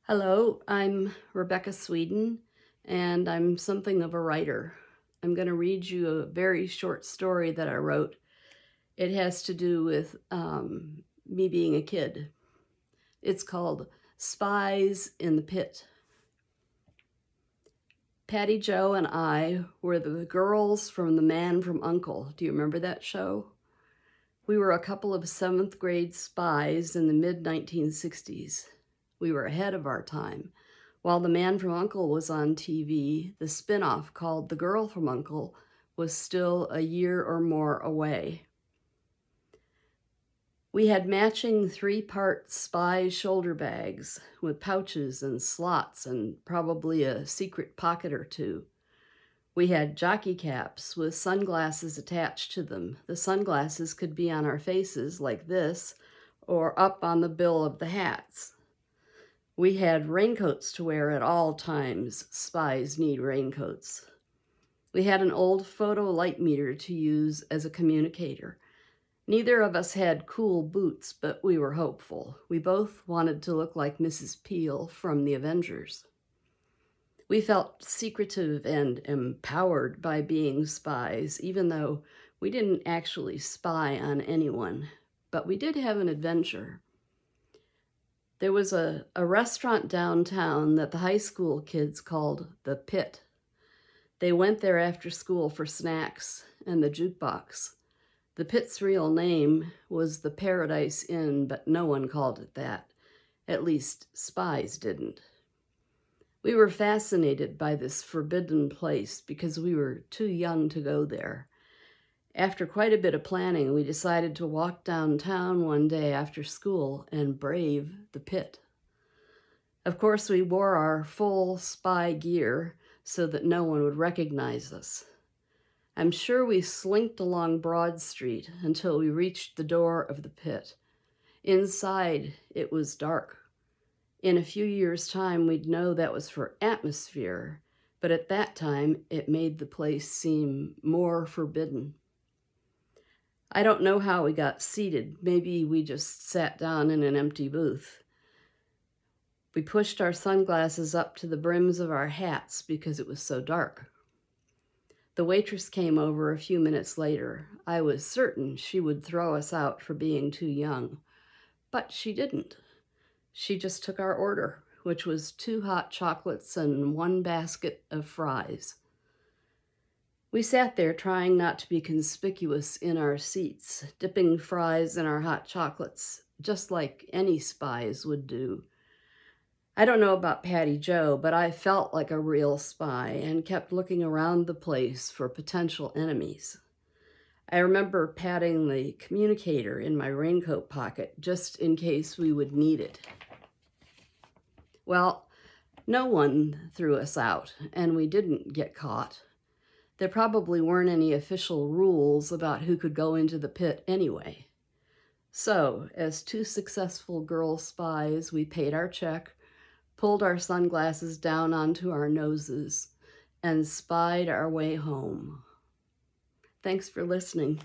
Hello, I'm Rebecca Sweeden, and I'm something of a writer. I'm going to read you a very short story that I wrote. It has to do with me being a kid. It's called Spies in the Pit. Patty Jo and I were the girls from The Man from U.N.C.L.E. Do you remember that show? We were a couple of 7th grade spies in the mid-1960s. We were ahead of our time. While The Man from U.N.C.L.E. was on TV, the spin-off called The Girl from U.N.C.L.E. was still a year or more away. We had matching 3-part spy shoulder bags with pouches and slots and probably a secret pocket or two. We had jockey caps with sunglasses attached to them. The sunglasses could be on our faces like this or up on the bill of the hats. We had raincoats to wear at all times. Spies need raincoats. We had an old photo light meter to use as a communicator. Neither of us had cool boots, but we were hopeful. We both wanted to look like Mrs. Peel from The Avengers. We felt secretive and empowered by being spies, even though we didn't actually spy on anyone. But we did have an adventure. There was a restaurant downtown that the high school kids called the Pit. They went there after school for snacks and the jukebox. The Pit's real name was the Paradise Inn, but no one called it that. At least spies didn't. We were fascinated by this forbidden place because we were too young to go there. After quite a bit of planning, we decided to walk downtown one day after school and brave the Pit. Of course, we wore our full spy gear so that no one would recognize us. I'm sure we slinked along Broad Street until we reached the door of the Pit. Inside, it was dark. In a few years' time, we'd know that was for atmosphere, but at that time, it made the place seem more forbidden. I don't know how we got seated. Maybe we just sat down in an empty booth. We pushed our sunglasses up to the brims of our hats because it was so dark. The waitress came over a few minutes later. I was certain she would throw us out for being too young, but she didn't. She just took our order, which was 2 hot chocolates and 1 basket of fries. We sat there trying not to be conspicuous in our seats, dipping fries in our hot chocolates, just like any spies would do. I don't know about Patty Jo, but I felt like a real spy and kept looking around the place for potential enemies. I remember patting the communicator in my raincoat pocket just in case we would need it. Well, no one threw us out, and we didn't get caught. There probably weren't any official rules about who could go into the Pit anyway. So, as 2 successful girl spies, we paid our check, pulled our sunglasses down onto our noses, and spied our way home. Thanks for listening.